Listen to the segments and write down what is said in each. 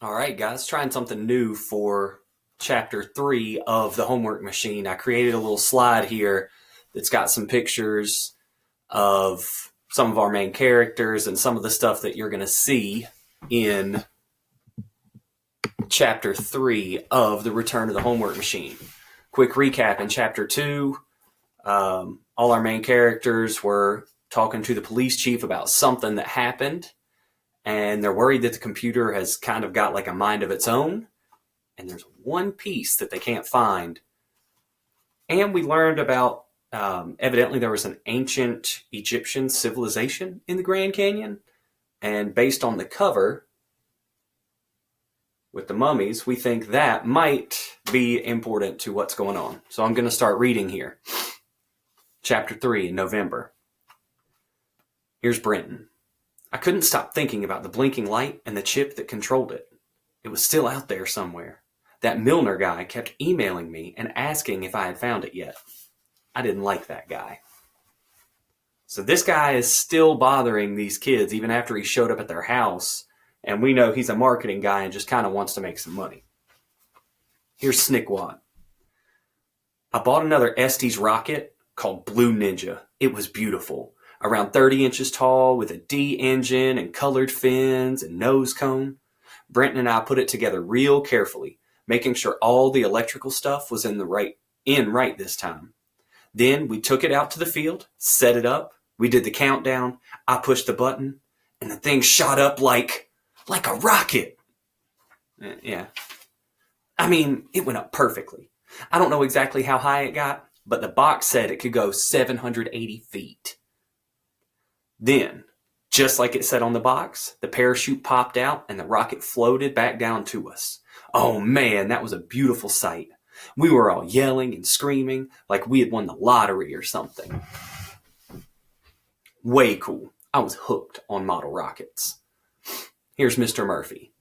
All right, guys, trying something new for chapter 3 of the homework machine. I created a little slide here that's got some pictures of some of our main characters and some of the stuff that you're going to see in chapter 3 of the Return of the Homework Machine. Quick recap: in chapter 2, all our main characters were talking to the police chief about something that happened, and they're worried that the computer has kind of got like a mind of its own, and there's one piece that they can't find. And we learned about, evidently there was an ancient Egyptian civilization in the Grand Canyon, and based on the cover with the mummies, we think that might be important to what's going on. So I'm going to start reading here. Chapter 3 in November. Here's Brenton. I couldn't stop thinking about the blinking light and the chip that controlled it. It was still out there somewhere. That Milner guy kept emailing me and asking if I had found it yet. I didn't like that guy. So this guy is still bothering these kids even after he showed up at their house, and we know he's a marketing guy and just kind of wants to make some money. Here's Snickwad. I bought another Estes rocket called Blue Ninja. It was beautiful. Around 30 inches tall with a D engine and colored fins and nose cone. Brenton and I put it together real carefully, making sure all the electrical stuff was right this time. Then we took it out to the field, set it up, we did the countdown, I pushed the button, and the thing shot up like a rocket. Yeah. I mean, it went up perfectly. I don't know exactly how high it got, but the box said it could go 780 feet. Then, just like it said on the box, the parachute popped out and the rocket floated back down to us. Oh man, that was a beautiful sight. We were all yelling and screaming like we had won the lottery or something. Way cool. I was hooked on model rockets. Here's Mr. Murphy.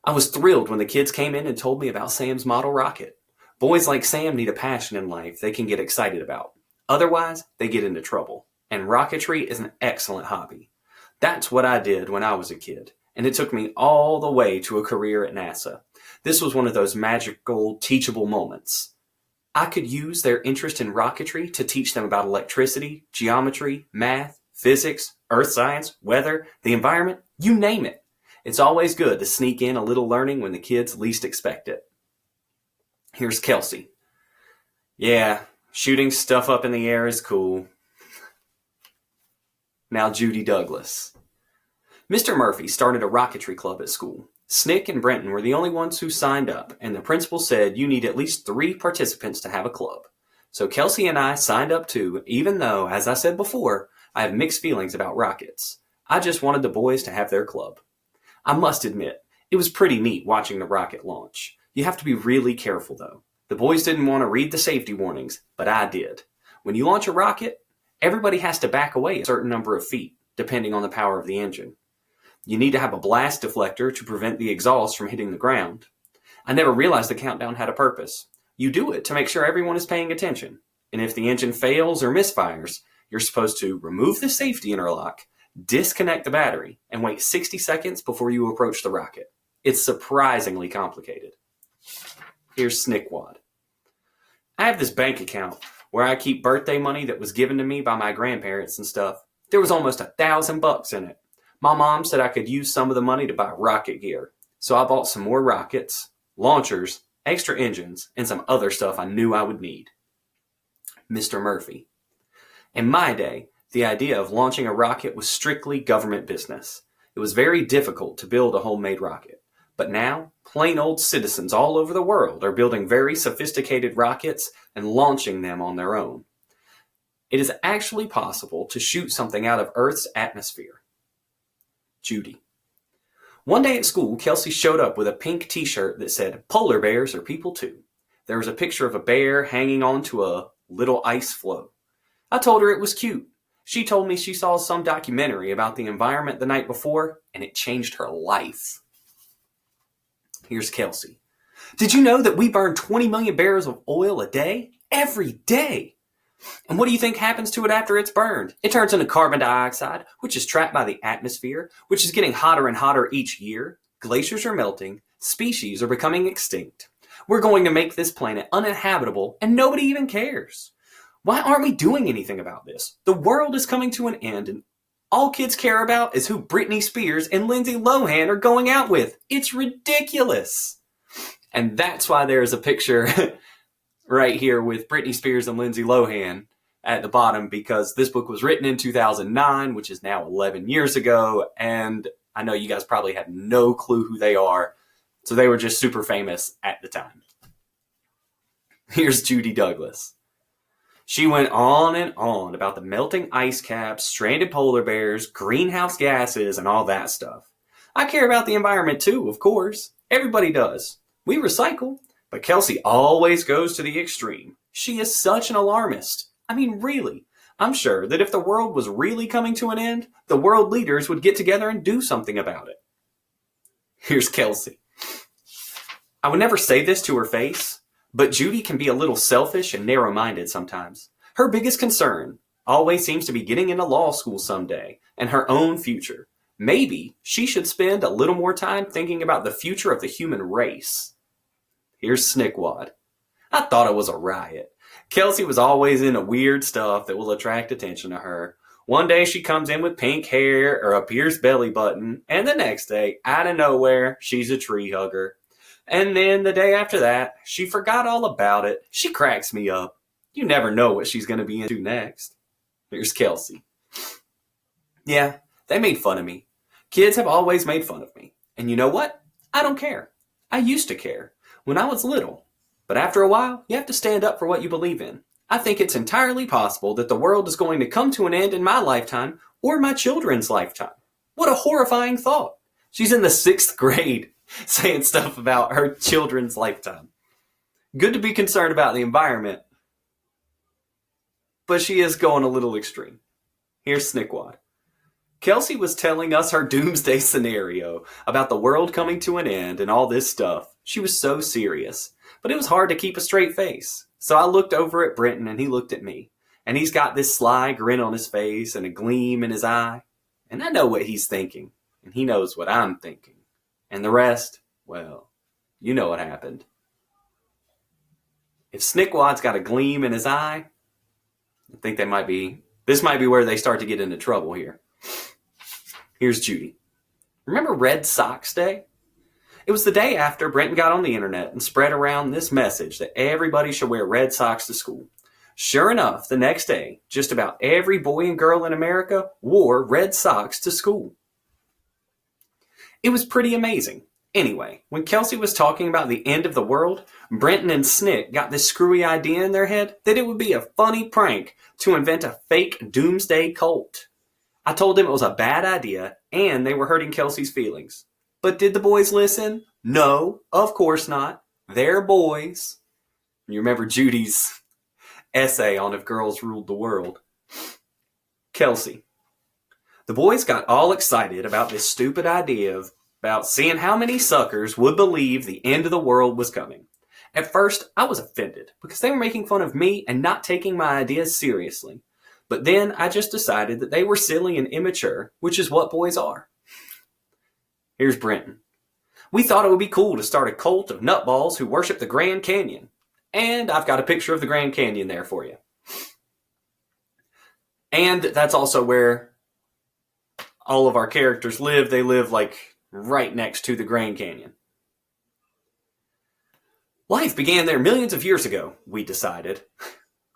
I was thrilled when the kids came in and told me about Sam's model rocket. Boys like Sam need a passion in life they can get excited about. Otherwise, they get into trouble. And rocketry is an excellent hobby. That's what I did when I was a kid, and it took me all the way to a career at NASA. This was one of those magical, teachable moments. I could use their interest in rocketry to teach them about electricity, geometry, math, physics, earth science, weather, the environment, you name it. It's always good to sneak in a little learning when the kids least expect it. Here's Kelsey. Yeah, shooting stuff up in the air is cool. Now Judy Douglas. Mr. Murphy started a rocketry club at school. Snick and Brenton were the only ones who signed up, and the principal said you need at least 3 participants to have a club. So Kelsey and I signed up too, even though, as I said before, I have mixed feelings about rockets. I just wanted the boys to have their club. I must admit, it was pretty neat watching the rocket launch. You have to be really careful though. The boys didn't want to read the safety warnings, but I did. When you launch a rocket, everybody has to back away a certain number of feet, depending on the power of the engine. You need to have a blast deflector to prevent the exhaust from hitting the ground. I never realized the countdown had a purpose. You do it to make sure everyone is paying attention. And if the engine fails or misfires, you're supposed to remove the safety interlock, disconnect the battery, and wait 60 seconds before you approach the rocket. It's surprisingly complicated. Here's Snickwad. I have this bank account where I keep birthday money that was given to me by my grandparents and stuff. There was almost $1,000 in it. My mom said I could use some of the money to buy rocket gear. So I bought some more rockets, launchers, extra engines, and some other stuff I knew I would need. Mr. Murphy. In my day, the idea of launching a rocket was strictly government business. It was very difficult to build a homemade rocket. But now, plain old citizens all over the world are building very sophisticated rockets and launching them on their own. It is actually possible to shoot something out of Earth's atmosphere. Judy. One day at school, Kelsey showed up with a pink t-shirt that said, "Polar bears are people too." There was a picture of a bear hanging onto a little ice floe. I told her it was cute. She told me she saw some documentary about the environment the night before, and it changed her life. Here's Kelsey. Did you know that we burn 20 million barrels of oil a day? Every day! And what do you think happens to it after it's burned? It turns into carbon dioxide, which is trapped by the atmosphere, which is getting hotter and hotter each year. Glaciers are melting. Species are becoming extinct. We're going to make this planet uninhabitable, and nobody even cares. Why aren't we doing anything about this? The world is coming to an end, and all kids care about is who Britney Spears and Lindsay Lohan are going out with. It's ridiculous. And that's why there's a picture right here with Britney Spears and Lindsay Lohan at the bottom, because this book was written in 2009, which is now 11 years ago. And I know you guys probably have no clue who they are. So they were just super famous at the time. Here's Judy Douglas. She went on and on about the melting ice caps, stranded polar bears, greenhouse gases, and all that stuff. I care about the environment too, of course. Everybody does. We recycle. But Kelsey always goes to the extreme. She is such an alarmist. I mean, really. I'm sure that if the world was really coming to an end, the world leaders would get together and do something about it. Here's Kelsey. I would never say this to her face, but Judy can be a little selfish and narrow-minded sometimes. Her biggest concern always seems to be getting into law school someday and her own future. Maybe she should spend a little more time thinking about the future of the human race. Here's Snickwad. I thought it was a riot. Kelsey was always into weird stuff that will attract attention to her. One day she comes in with pink hair or a pierced belly button, and the next day, out of nowhere, she's a tree hugger. And then the day after that, she forgot all about it. She cracks me up. You never know what she's going to be into next. Here's Kelsey. Yeah, they made fun of me. Kids have always made fun of me. And you know what? I don't care. I used to care when I was little. But after a while, you have to stand up for what you believe in. I think it's entirely possible that the world is going to come to an end in my lifetime or my children's lifetime. What a horrifying thought. She's in the 6th grade saying stuff about her children's lifetime. Good to be concerned about the environment, but she is going a little extreme. Here's Snickwad. Kelsey was telling us her doomsday scenario about the world coming to an end and all this stuff. She was so serious, but it was hard to keep a straight face. So I looked over at Brenton and he looked at me, and he's got this sly grin on his face and a gleam in his eye. And I know what he's thinking, and he knows what I'm thinking. And the rest, well, you know what happened. If Snickwad's got a gleam in his eye, I think this might be where they start to get into trouble here. Here's Judy. Remember Red Sox Day? It was the day after Brenton got on the internet and spread around this message that everybody should wear red socks to school. Sure enough, the next day, just about every boy and girl in America wore red socks to school. It was pretty amazing. Anyway, when Kelsey was talking about the end of the world, Brenton and Snick got this screwy idea in their head that it would be a funny prank to invent a fake doomsday cult. I told them it was a bad idea and they were hurting Kelsey's feelings. But did the boys listen? No, of course not. They're boys. You remember Judy's essay on if girls ruled the world. Kelsey. The boys got all excited about this stupid idea about seeing how many suckers would believe the end of the world was coming. At first, I was offended because they were making fun of me and not taking my ideas seriously. But then I just decided that they were silly and immature, which is what boys are. Here's Brenton. We thought it would be cool to start a cult of nutballs who worship the Grand Canyon. And I've got a picture of the Grand Canyon there for you. And that's also where all of our characters live. They live like right next to the Grand Canyon. Life began there millions of years ago, we decided.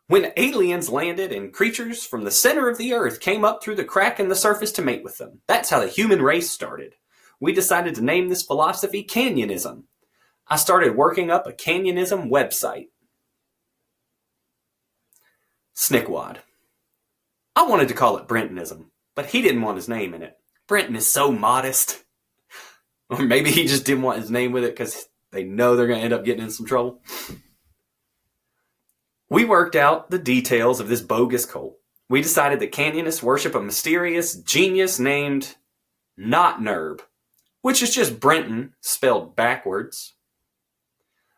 When aliens landed and creatures from the center of the earth came up through the crack in the surface to mate with them. That's how the human race started. We decided to name this philosophy Canyonism. I started working up a Canyonism website. Snickwad. I wanted to call it Brentonism, but he didn't want his name in it. Brenton is so modest. Or maybe he just didn't want his name with it because they know they're going to end up getting in some trouble. We worked out the details of this bogus cult. We decided that Canyonists worship a mysterious genius named Not Nerb, which is just Brenton spelled backwards.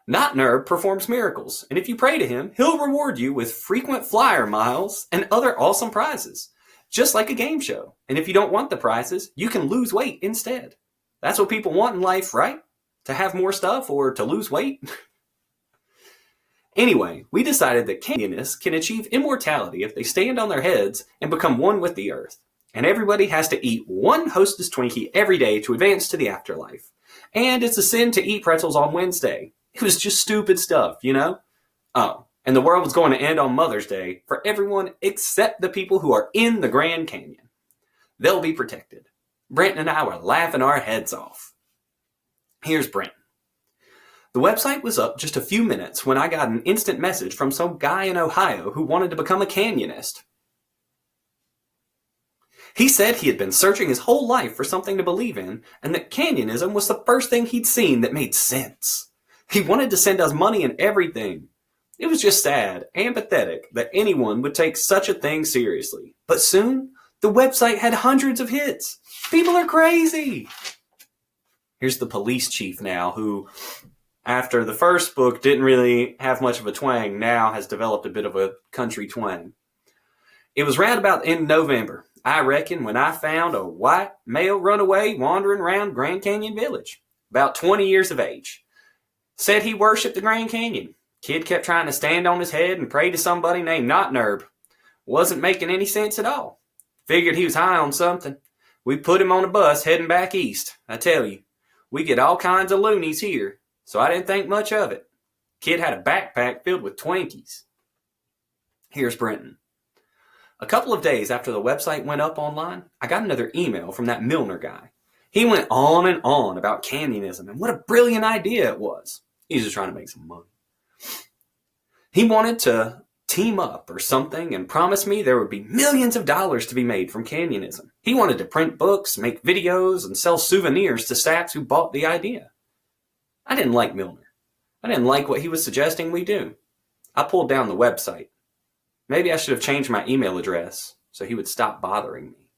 Not Nerb performs miracles, and if you pray to him, he'll reward you with frequent flyer miles and other awesome prizes, just like a game show. And if you don't want the prizes, you can lose weight instead. That's what people want in life, right? To have more stuff or to lose weight? Anyway, we decided that canyonists can achieve immortality if they stand on their heads and become one with the earth. And everybody has to eat one Hostess Twinkie every day to advance to the afterlife. And it's a sin to eat pretzels on Wednesday. It was just stupid stuff, you know? Oh, and the world was going to end on Mother's Day for everyone except the people who are in the Grand Canyon. They'll be protected. Brenton and I were laughing our heads off. Here's Brenton. The website was up just a few minutes when I got an instant message from some guy in Ohio who wanted to become a canyonist. He said he had been searching his whole life for something to believe in, and that canyonism was the first thing he'd seen that made sense. He wanted to send us money and everything. It was just sad and pathetic that anyone would take such a thing seriously. But soon, the website had hundreds of hits. People are crazy. Here's the police chief now, who, after the first book didn't really have much of a twang, now has developed a bit of a country twang. It was round about the end of November, I reckon, when I found a white male runaway wandering around Grand Canyon Village, about 20 years of age. Said he worshipped the Grand Canyon. Kid kept trying to stand on his head and pray to somebody named Knotnerb. Wasn't making any sense at all. Figured he was high on something. We put him on a bus heading back east. I tell you, we get all kinds of loonies here, so I didn't think much of it. Kid had a backpack filled with Twinkies. Here's Brenton. A couple of days after the website went up online, I got another email from that Milner guy. He went on and on about canyonism and what a brilliant idea it was. He's just trying to make some money. He wanted to team up or something and promised me there would be millions of dollars to be made from canyonism. He wanted to print books, make videos, and sell souvenirs to saps who bought the idea. I didn't like Milner. I didn't like what he was suggesting we do. I pulled down the website. Maybe I should have changed my email address so he would stop bothering me.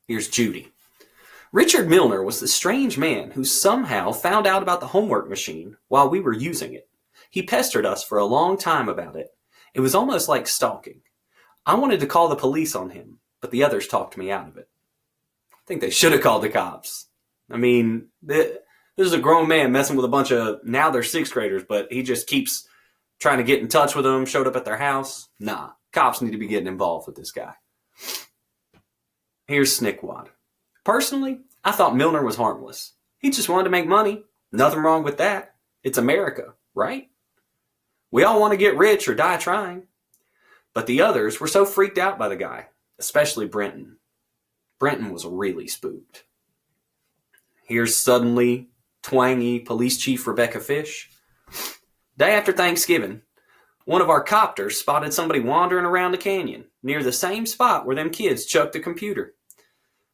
Here's Judy. Richard Milner was the strange man who somehow found out about the homework machine while we were using it. He pestered us for a long time about it. It was almost like stalking. I wanted to call the police on him, but the others talked me out of it. I think they should have called the cops. I mean, this is a grown man messing with a bunch of, now they're sixth graders, but he just keeps trying to get in touch with them, showed up at their house. Nah, cops need to be getting involved with this guy. Here's Snickwad. Personally, I thought Milner was harmless. He just wanted to make money. Nothing wrong with that. It's America, right? We all want to get rich or die trying. But the others were so freaked out by the guy, especially Brenton. Brenton was really spooked. Here's suddenly twangy Police Chief Rebecca Fish. Day after Thanksgiving, one of our copters spotted somebody wandering around the canyon near the same spot where them kids chucked the computer.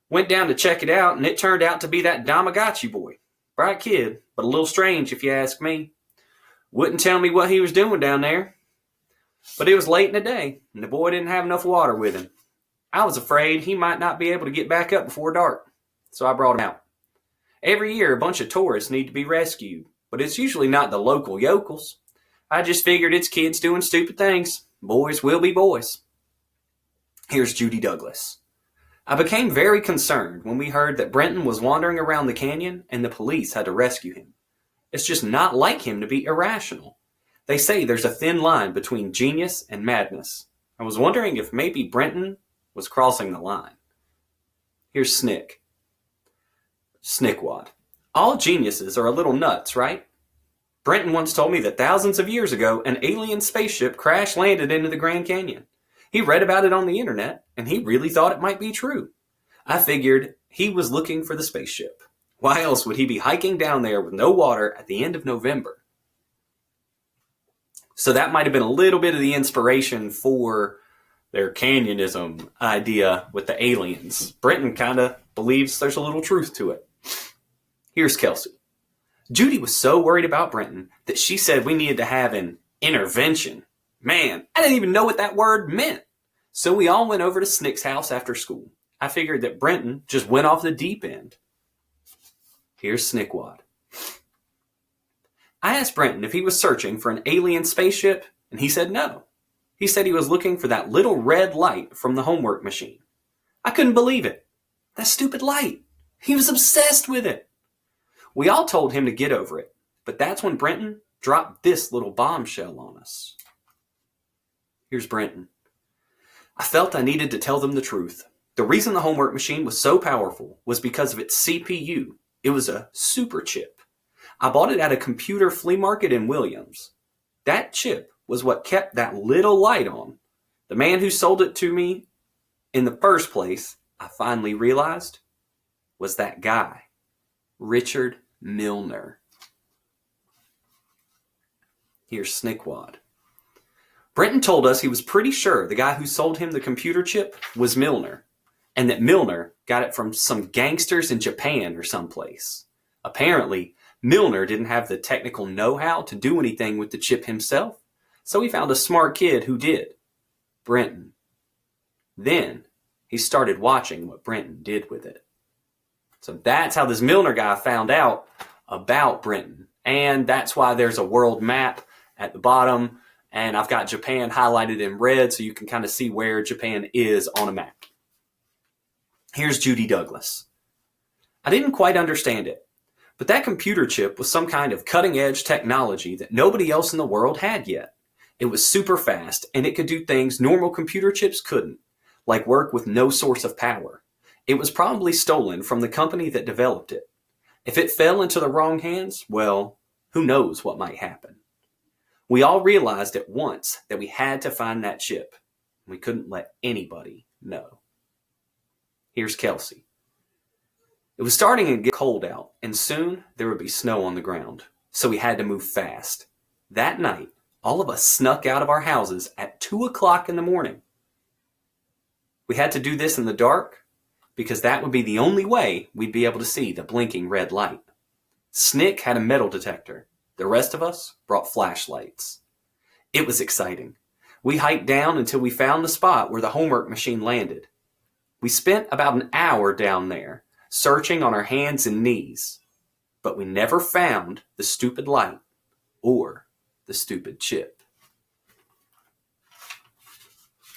Went down to check it out, and it turned out to be that Tamagotchi boy. Bright kid, but a little strange if you ask me. Wouldn't tell me what he was doing down there. But it was late in the day, and the boy didn't have enough water with him. I was afraid he might not be able to get back up before dark, so I brought him out. Every year, a bunch of tourists need to be rescued, but it's usually not the local yokels. I just figured it's kids doing stupid things. Boys will be boys. Here's Judy Douglas. I became very concerned when we heard that Brenton was wandering around the canyon and the police had to rescue him. It's just not like him to be irrational. They say there's a thin line between genius and madness. I was wondering if maybe Brenton was crossing the line. Here's Snick. Snickwad. All geniuses are a little nuts, right? Brenton once told me that thousands of years ago, an alien spaceship crash-landed into the Grand Canyon. He read about it on the internet, and he really thought it might be true. I figured he was looking for the spaceship. Why else would he be hiking down there with no water at the end of November? So that might have been a little bit of the inspiration for their canyonism idea with the aliens. Brenton kind of believes there's a little truth to it. Here's Kelsey. Judy was so worried about Brenton that she said we needed to have an intervention. Man, I didn't even know what that word meant. So we all went over to Snick's house after school. I figured that Brenton just went off the deep end. Here's Snickwad. I asked Brenton if he was searching for an alien spaceship, and he said no. He said he was looking for that little red light from the homework machine. I couldn't believe it. That stupid light. He was obsessed with it. We all told him to get over it, but that's when Brenton dropped this little bombshell on us. Here's Brenton. I felt I needed to tell them the truth. The reason the homework machine was so powerful was because of its CPU. It was a super chip. I bought it at a computer flea market in Williams. That chip was what kept that little light on. The man who sold it to me in the first place, I finally realized, was that guy, Judy Milner. Here's Snickwad. Brenton told us he was pretty sure the guy who sold him the computer chip was Milner, and that Milner got it from some gangsters in Japan or someplace. Apparently, Milner didn't have the technical know-how to do anything with the chip himself, so he found a smart kid who did, Brenton. Then he started watching what Brenton did with it. So that's how this Milner guy found out about Brenton, and that's why there's a world map at the bottom, and I've got Japan highlighted in red so you can kind of see where Japan is on a map. Here's Judy Douglas. I didn't quite understand it, but that computer chip was some kind of cutting-edge technology that nobody else in the world had yet. It was super fast, and it could do things normal computer chips couldn't, like work with no source of power. It was probably stolen from the company that developed it. If it fell into the wrong hands, well, who knows what might happen. We all realized at once that we had to find that chip. We couldn't let anybody know. Here's Kelsey. It was starting to get cold out, and soon there would be snow on the ground, so we had to move fast. That night, all of us snuck out of our houses at 2 o'clock in the morning. We had to do this in the dark because that would be the only way we'd be able to see the blinking red light. Snick had a metal detector. The rest of us brought flashlights. It was exciting. We hiked down until we found the spot where the homework machine landed. We spent about an hour down there, searching on our hands and knees, but we never found the stupid light or the stupid chip.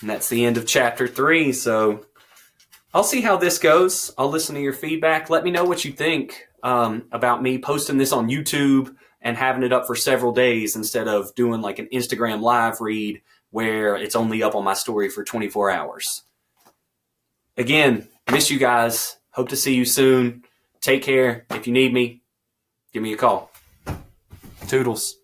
And that's the end of chapter 3, so I'll see how this goes. I'll listen to your feedback. Let me know what you think about me posting this on YouTube and having it up for several days instead of doing like an Instagram live read where it's only up on my story for 24 hours. Again, miss you guys. Hope to see you soon. Take care. If you need me, give me a call. Toodles.